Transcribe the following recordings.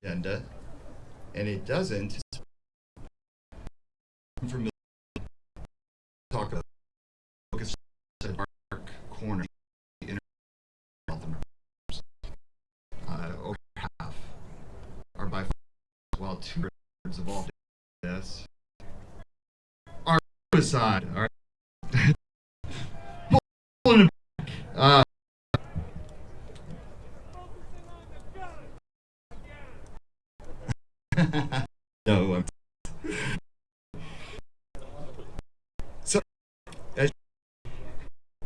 agenda, and it doesn't. I'm familiar talk about focus at dark corner inner health members. Over half are by far, while 2/3 of all deaths are suicide. All right. Pulling it back. No, so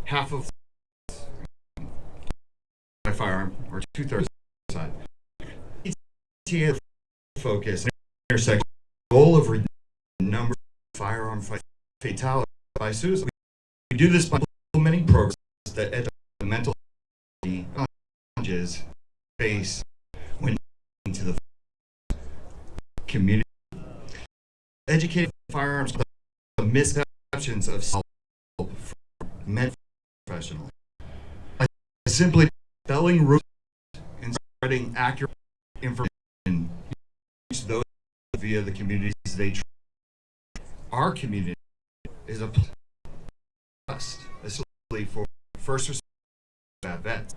half of by firearm, or 2/3 side. ETA focus intersection goal of reducing the number of firearm fatalities by suicide. We do this by implementing programs that educate the mental health challenges face when into the community. Educating firearms the misconceptions of self for mental professionals. By simply spelling rules and spreading accurate information to those via the communities they trust. Our community is a trust, especially for first responders vets.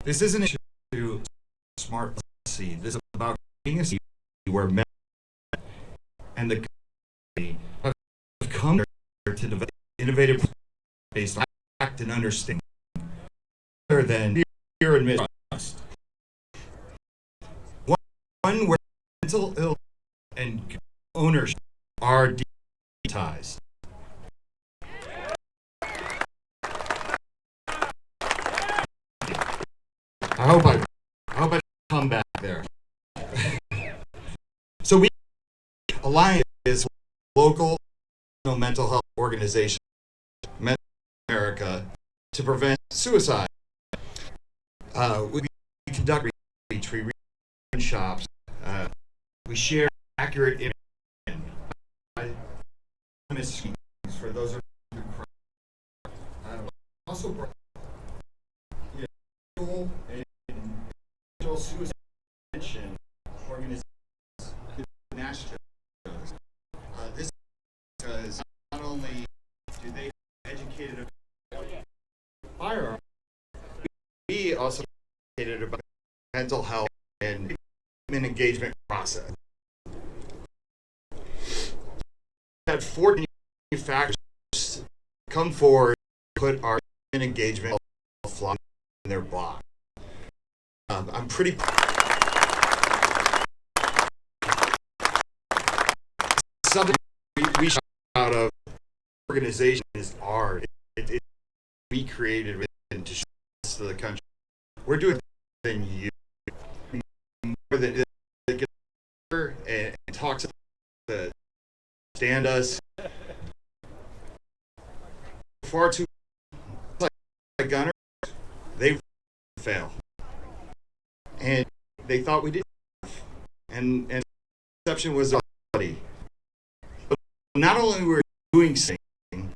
This isn't an issue to smart policy. This is about being a city where men and the community have come to develop innovative based on fact and understanding rather than fear and mistrust. One where mental illness and ownership are demonetized. I hope I come back there. So we Alliance is local mental health organization in America to prevent suicide. We conduct retreat shops. We share accurate information. For those who also brought and individual suicide prevention organizations national. This because not only do they educated about firearms, we also educated about mental health and human engagement process. Had 4 manufacturers come forward to put our human engagement fly in their box. I'm pretty. Something we shout out of organization is art. It we created within to show to the country. We're doing than you more than and talks to stand us far too like gunners. They fail, and they thought we did, and perception was already. Not only were we doing something,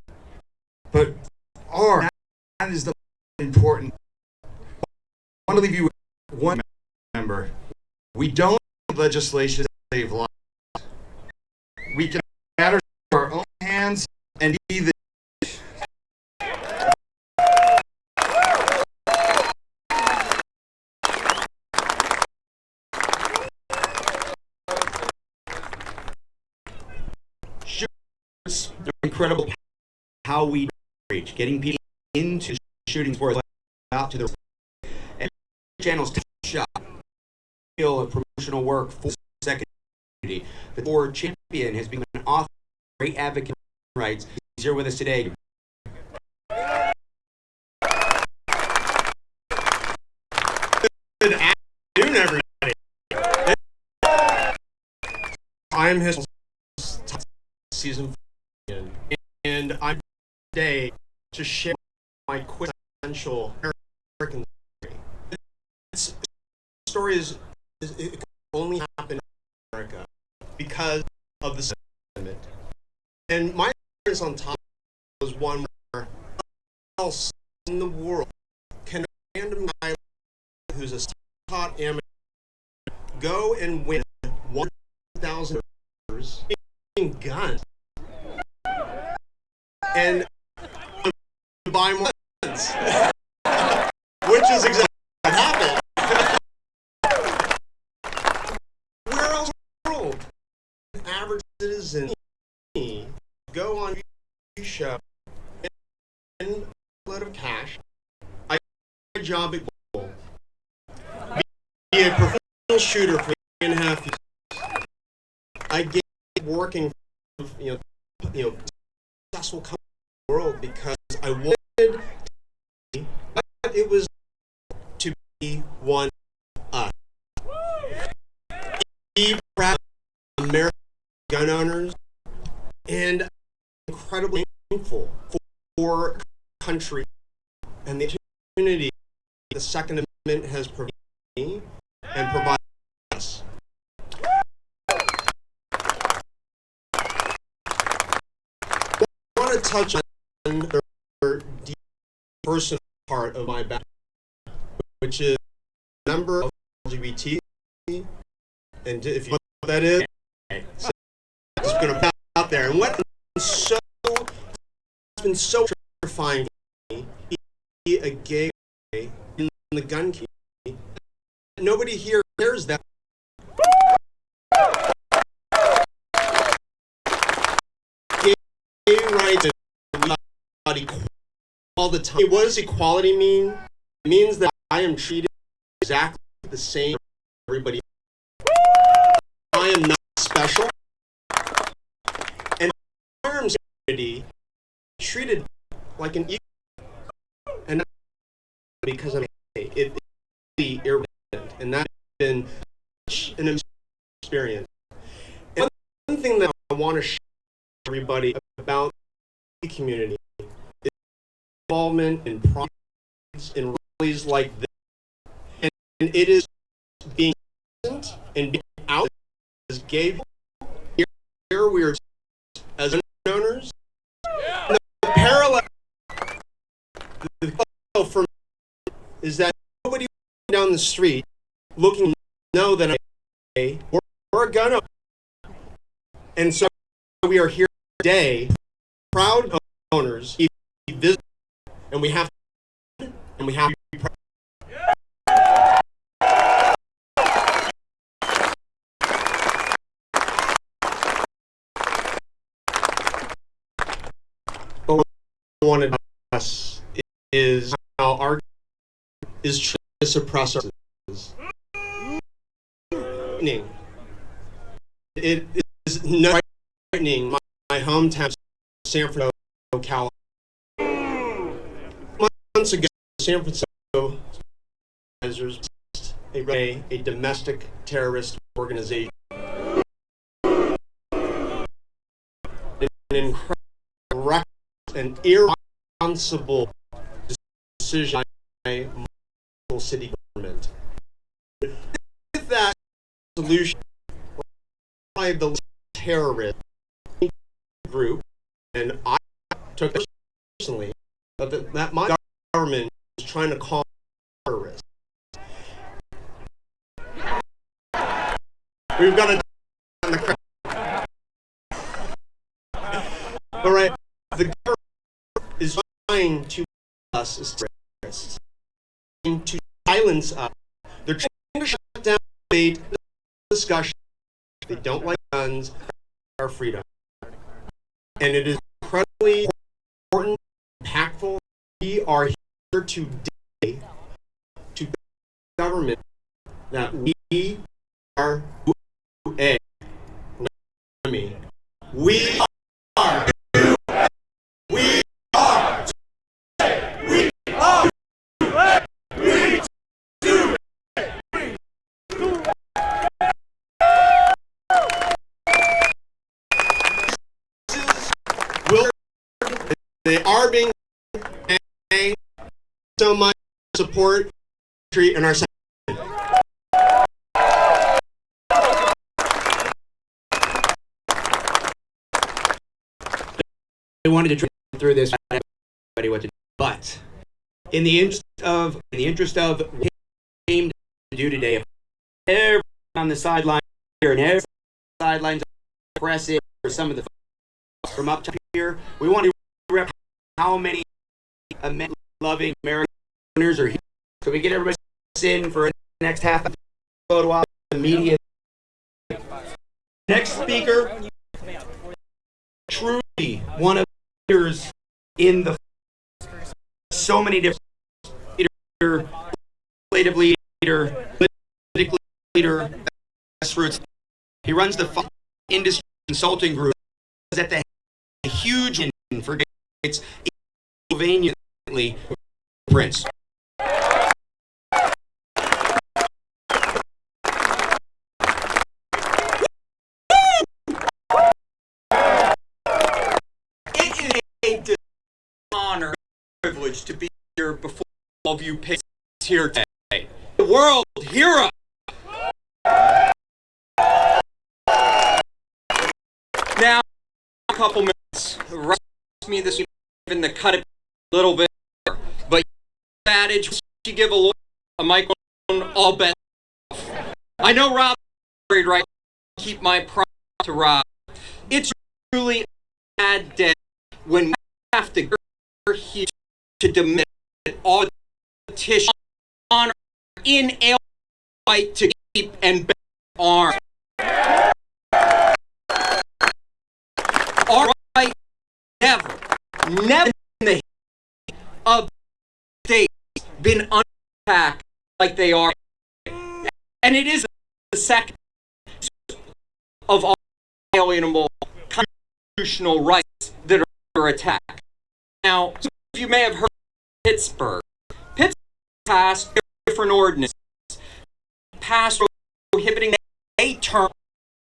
but that is the most important. I want to leave you with one member. We don't have legislation to save lives. We can matter to our own hands and either. Incredible how we reach getting people into shooting sports out to the and channels to shop feel of promotional work for second community. The Ford champion has been an author, great advocate for rights. He's here with us today. Good afternoon, everybody. I'm his season, and I'm today to share my quintessential American story. This story it can only happen in America because of the sentiment. And my experience on top was one where no one else in the world can a random guy who's a taught amateur go and win $1,000 in guns and buy more guns, which is exactly what happened. Where else in the world an average citizen go on a show and a lot of cash? I got a job at Google. Be a professional shooter for 3.5 years. I gave working for successful company in the world because I wanted to be, but it was to be one of us. Be proud of American gun owners, and I'm incredibly thankful for our country and the opportunity the Second Amendment has provided me and provided us. I want to touch on the deep personal part of my background, which is a member of LGBT, and if you know what that is, so I'm just going to put it out there. And what has been so terrifying for me is to be a gay guy in the gun community. Nobody here cares that. Gay rights and equality all the time. What does equality mean? It means that I am treated exactly the same as everybody. I am not special. And the firearms community treated like an equal. And not because I'm gay. It's really irrelevant. And that's been such an experience. And one thing that I want to share with everybody about the community is involvement in projects and rallies like this. And it is being present and being out as gay people. Here we are as gun owners. And the parallel for me is that nobody down the street looking to know that I'm gay or a gun owner. And so we are here today, proud owners, visit, and we have to be proud. But what I wanted us is how our is trying to suppress our It is not frightening. My hometown, San Francisco, California. Months ago, San Francisco organizers a domestic terrorist organization. An incredible, reckless, and irresponsible decision by local city government. With that solution, by the terrorist group, and I took it personally, that my government is trying to call terrorists. We've got to on the crowd. All right, the government is trying to us as terrorists, trying to silence us. They're trying to shut down debate, discussion. They don't like guns, our freedom. And it is incredibly important, impactful. We are here today to government that we are a. We are. We are. We are. We do. They are being paid so much support country and our side. I wanted to try through this, everybody what to do, but in the interest of what we came to do today, everybody on the sideline here, and every sidelines press in for some of the from up top here. We want to rep how many loving Mariners are here. So we get everybody in for the next half photo op the media. Next speaker, truly one of the leaders in the so many different legislative leader, political leader, grassroots. He runs the industry consulting group. Is at the huge for decades, Pennsylvania, Prince. It is a honor, privilege to be here before all of you patrons here today. The world hero. Now, a couple minutes. Rest me this even to cut it a little bit, but adage, you give a microphone, all bets off. I know Rob worried, right? Keep my pride to Rob. It's truly a bad day when we have to go here to demand all politicians honor inalienable right to keep and bear arms. Our right never in the history of the state been unpacked like they are, and it is the second of all inalienable constitutional rights that are attacked. Now, some of you may have heard Pittsburgh. Pittsburgh passed different ordinances, passed prohibiting a term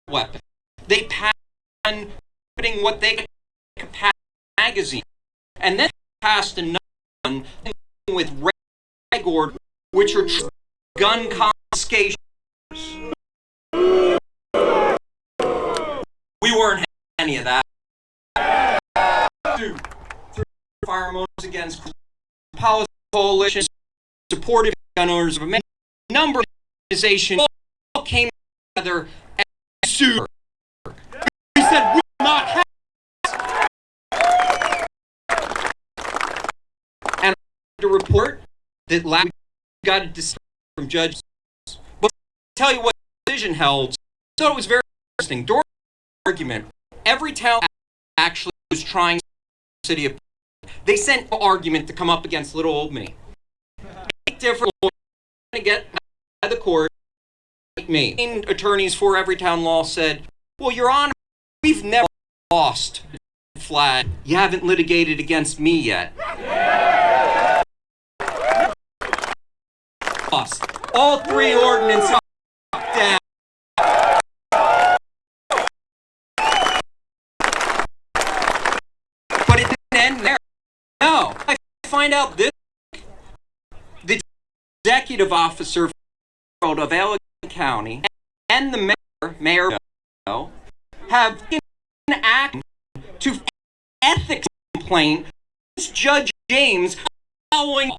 weapon. They passed prohibiting what they call magazine, and then passed another one with reg order, which are gun confiscation. We weren't any of that. Through Firearms Owners Against Policy Coalition, supportive gun owners of a number of organizations all came together and sued. We said we will not have this. And to report that last week we got a decision from Judge. But I'll tell you what the decision held. So it was very interesting. During the argument, every town actually was trying the city of. They sent an argument to come up against little old me. Different to get by the court. Me. Attorneys for Everytown Law said, "Well, Your Honor, we've never lost the flag. You haven't litigated against me yet." Lost. All three ordinances down. But it didn't end there. No, I find out this. The executive officer of Allegan County and the mayor have taken action to ethics complaint against Judge James following.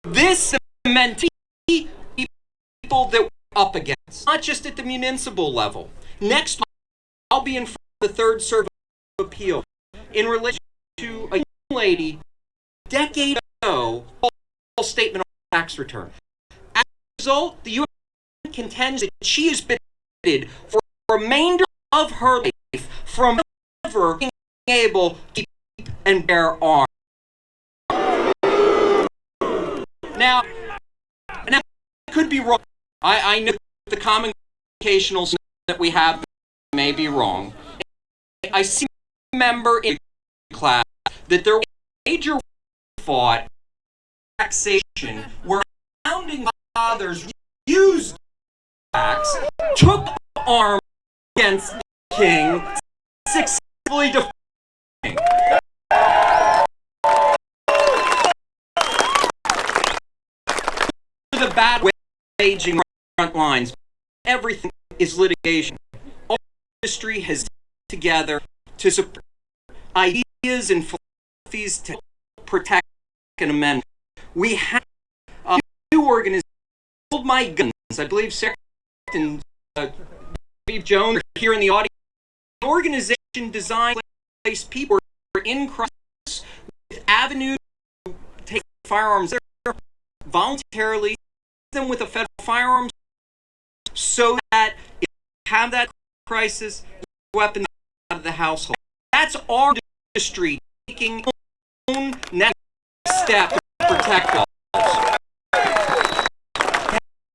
This cements people that we're up against, not just at the municipal level. Next, I'll be in front of the Third Circuit of Appeal in relation to a young lady decades ago, false statement on tax return. As a result, the U.S. contends that she has been prohibited for the remainder of her life from ever being able to keep and bear arms. Now, I could be wrong. I know the common communicational that we have may be wrong. I see a member in class that there was a major fought taxation where founding fathers used tax, took arms against the king, successfully defeating. The bad waging front lines. Everything is litigation. All industry has together to support ideas and philosophies to protect and amend. We have a new organization hold my guns. I believe Sarah and Steve Jones are here in the audience. An organization designed to place people who are in crisis with avenues to take firearms there voluntarily, them with a federal firearms, so that if you have that crisis, weapons out of the household. That's our industry taking its own next step to protect us.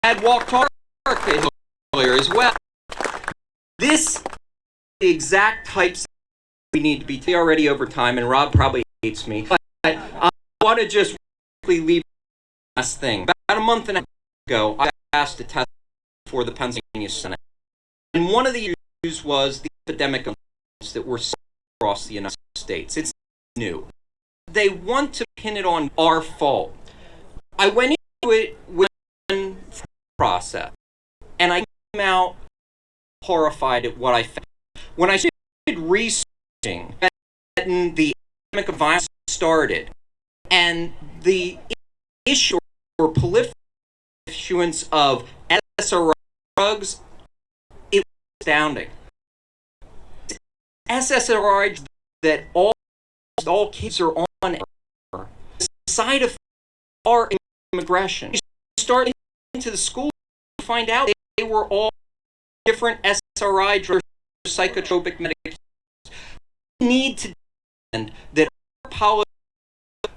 Had walked earlier as well. This is the exact types we need to be already over time, and Rob probably hates me, but I want to just quickly leave last thing. About a month and a half ago, I asked to testify for the Pennsylvania Senate, and one of the issues was the epidemic of that we're seeing across the United States. It's new. They want to pin it on our fault. I went into it with one process, and I came out horrified at what I found. When I started researching when the epidemic of violence started, and the issue or proliferation issuance of SSRI drugs, it was astounding. SSRI that all kids are on, the side effects are aggression. You start into the school and find out they were all different SSRI drugs, psychotropic medications. We need to demand that our policy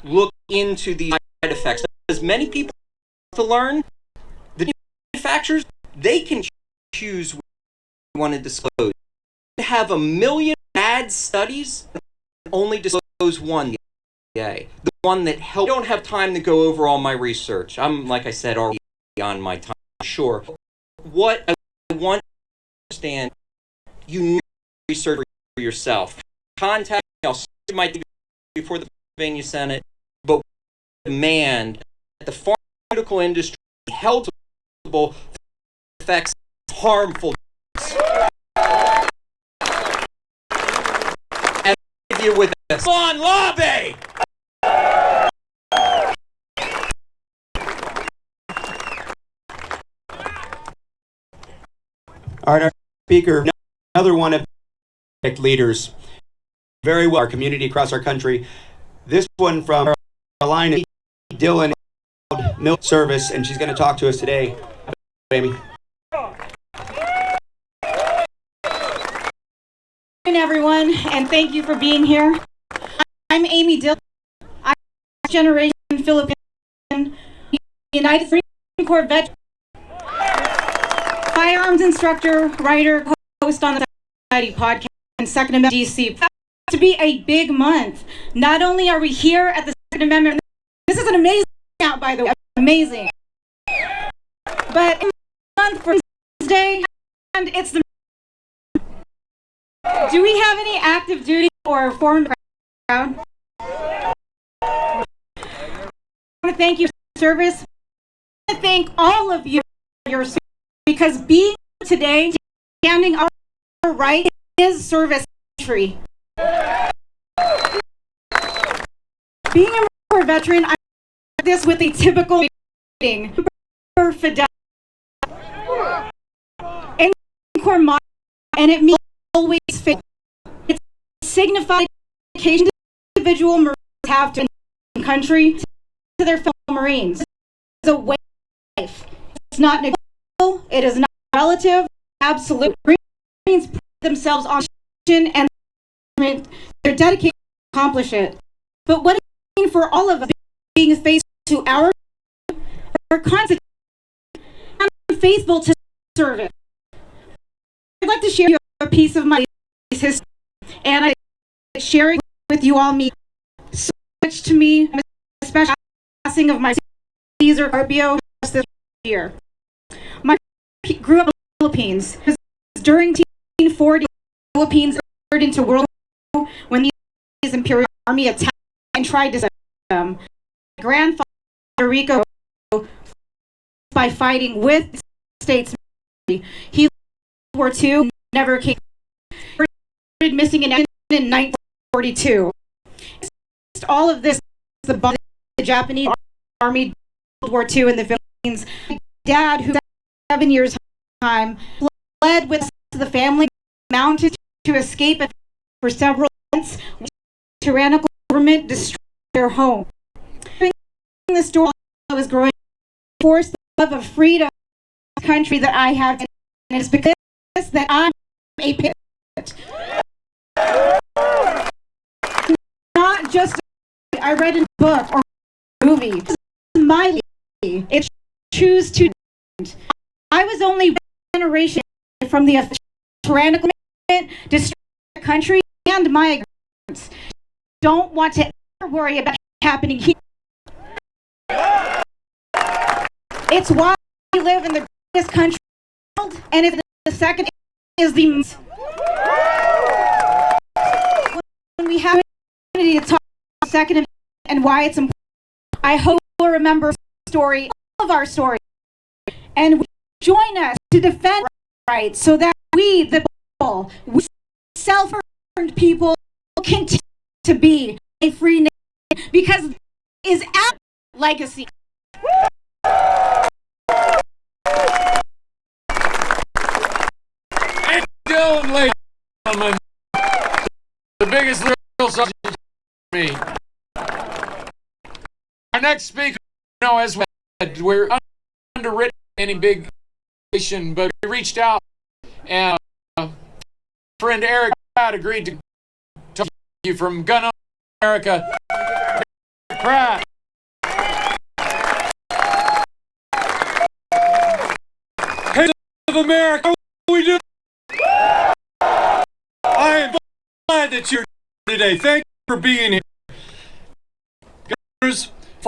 look into these side effects, because many people have to learn the manufacturers, they can choose what they want to disclose. They have 1 million bad studies and only disclose one the one that helped. I don't have time to go over all my research. I'm, like I said, already beyond my time, sure. What I want to understand, you need to research for yourself. Contact me, I'll send you my degree before the Pennsylvania Senate, but demand that the pharmaceutical industry be held accountable for the effects of harmful drugs. And I'll leave you with this. Come on, lobby! All right, our speaker, another one of the leaders, very well, our community across our country. This one from Carolina, Dylan, Milk Service, and she's going to talk to us today. Amy. Good everyone, and thank you for being here. I'm Amy Dillon. I'm a generation Filipino, United Marine Corps veteran, firearms instructor, writer, host on the Society podcast and Second Amendment DC. To be a big month. Not only are we here at the Second Amendment, this is an amazing out, by the way, amazing. But in the month for Day, and it's the. Do we have any active duty or foreign crowd? I want to thank you for your service. I want to thank all of you for your service, because being today, standing our right, is service country. Being a Marine Corps veteran, I do this with a typical rating. Fidelity. And Corps motto, and it means always fit. It's a signified education individual Marines have to the country to their fellow Marines. It's a way of life. It's not negotiable. It is not relative. Absolute. Marines put themselves on mission and they're dedicated to accomplish it. But what does it mean for all of us being faithful to our consequences and faithful to service? I'd like to share a piece of my history, and I sharing with you all means so much to me, especially the passing of my Cesar Carpio just this year. My grew up in the Philippines. During 1940, the Philippines entered into World War II when the Imperial Army attacked and tried to set them. My grandfather, Rico, by fighting with the States Military. He World War II never came. Missing in 1942. All of this, the Japanese Army World War II in the My dad, who was 7 years time, fled with the family, mounted to escape for several months. Tyrannical government destroyed their home. During the story, I was growing, forced the love of freedom, country that I have, and it's because that I'm a patriot. Not just I read in a book or movie. This is my legacy. It's choose to. I was only one generation from the tyrannical government, destroy the country and my ignorance. Don't want to ever worry about happening here. It's why we live in the greatest country in the world, and it's the second is the when we have an opportunity to talk about the second and why it's important. I hope you'll remember the story, all of our stories, and join us to defend our rights so that we, the people, we self-earned people, will continue to be a free nation because it is our legacy. Dylan, ladies and gentlemen, the biggest thrill subject for me. Our next speaker, as we said, we're underwritten any big nation, but we reached out and friend Eric Pratt agreed to talk to you from Gun Owners America. Pratt. Hey, of America, what we do? I am glad that you're here today. Thank you for being here. Governors,